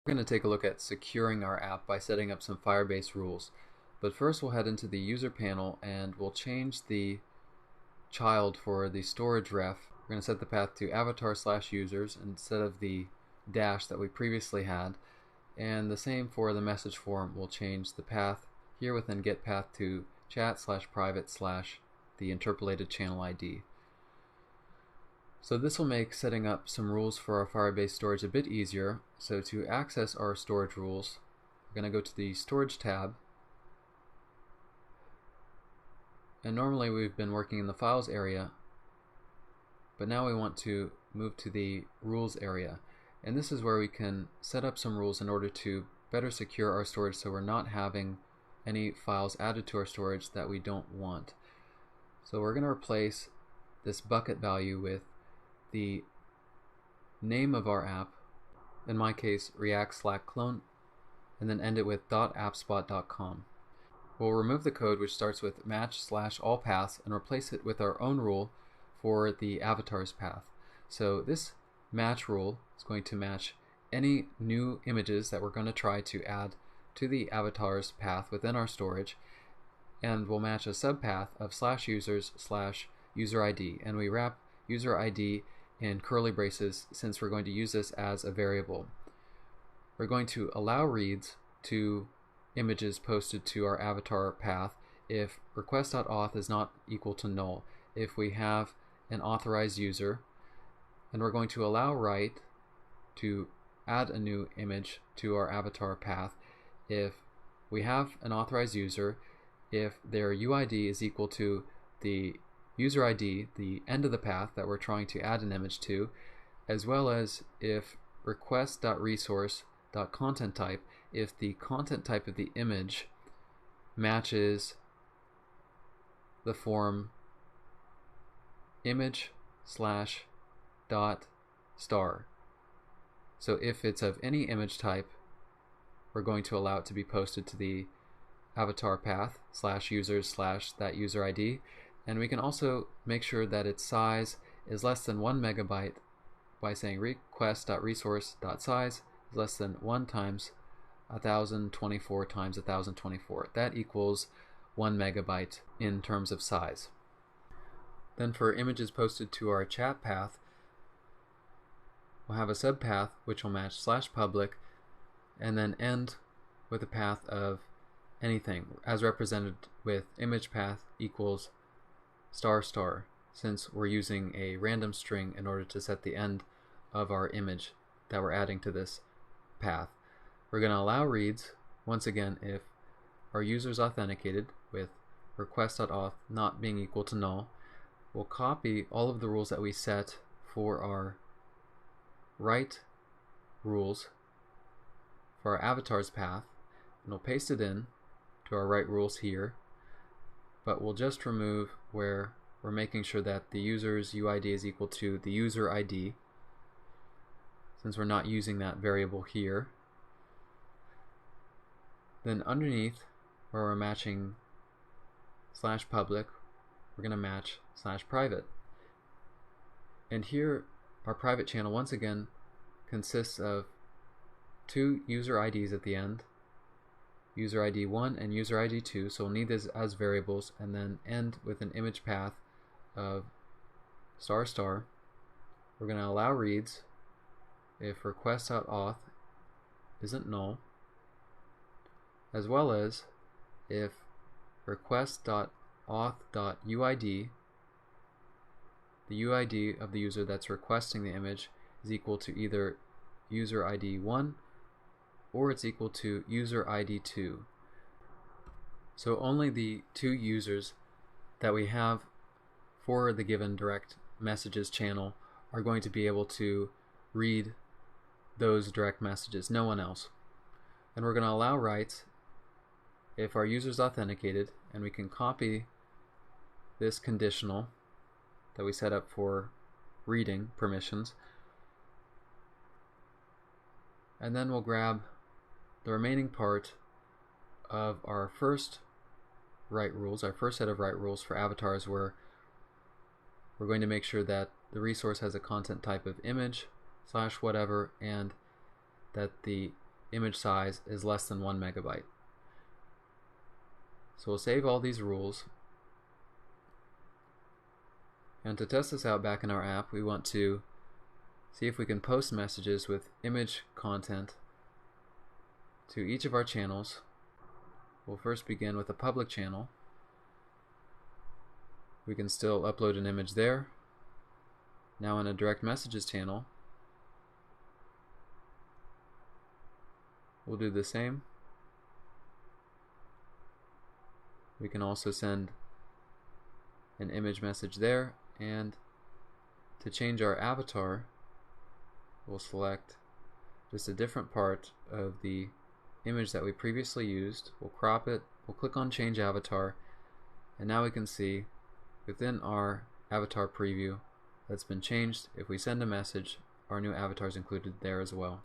We're going to take a look at securing our app by setting up some Firebase rules. But first we'll head into the user panel and we'll change the child for the storage ref. We're going to set the path to avatar/users instead of the dash that we previously had. And the same for the message form. We'll change the path here within get path to chat/private/ the interpolated channel ID. So this will make setting up some rules for our Firebase storage a bit easier. So to access our storage rules, we're going to go to the Storage tab. And normally we've been working in the Files area, but now we want to move to the Rules area. And this is where we can set up some rules in order to better secure our storage so we're not having any files added to our storage that we don't want. So we're going to replace this bucket value with the name of our app, in my case React/clone, and then end it with .appspot.com. We'll remove the code which starts with match/all-paths and replace it with our own rule for the avatar's path. So this match rule is going to match any new images that we're going to try to add to the avatar's path within our storage, and we'll match a subpath of /users/user ID, and we wrap user ID in curly braces since we're going to use this as a variable. We're going to allow reads to images posted to our avatar path if request.auth is not equal to null, if we have an authorized user, and we're going to allow write to add a new image to our avatar path if we have an authorized user, if their UID is equal to the user ID, the end of the path that we're trying to add an image to, as well as if request.resource.content_type, if the content type of the image matches the form image/.star. So if it's of any image type, we're going to allow it to be posted to the avatar path /users/that user ID. And we can also make sure that its size is less than 1 megabyte by saying request.resource.size is less than 1 times 1024 times 1024. That equals 1 megabyte in terms of size. Then for images posted to our chat path, we'll have a subpath which will match /public and then end with a path of anything as represented with image path equals **, since we're using a random string in order to set the end of our image that we're adding to this path. We're going to allow reads, once again, if our user is authenticated with request.auth not being equal to null. We'll copy all of the rules that we set for our write rules for our avatar's path, and we'll paste it in to our write rules here, but we'll just remove where we're making sure that the user's UID is equal to the user ID, since we're not using that variable here. Then underneath, where we're matching /public, we're going to match /private. And here, our private channel once again consists of 2 user IDs at the end, user ID 1 and user ID 2, so we'll need this as variables, and then end with an image path of **. We're going to allow reads if request.auth isn't null, as well as if request.auth.uid, the UID of the user that's requesting the image, is equal to either user ID 1 or it's equal to user ID 2. So only the 2 users that we have for the given direct messages channel are going to be able to read those direct messages, no one else. And we're going to allow writes if our user is authenticated, and we can copy this conditional that we set up for reading permissions, and then we'll grab the remaining part of our first write rules, our first set of write rules for avatars, where we're going to make sure that the resource has a content type of image / whatever, and that the image size is less than 1 megabyte. So we'll save all these rules. And to test this out back in our app, we want to see if we can post messages with image content to each of our channels. We'll first begin with a public channel. We can still upload an image there. Now in a direct messages channel, we'll do the same. We can also send an image message there, and to change our avatar, we'll select just a different part of the image that we previously used. We'll crop it, we'll click on Change Avatar, and now we can see within our avatar preview that's been changed. If we send a message, our new avatar is included there as well.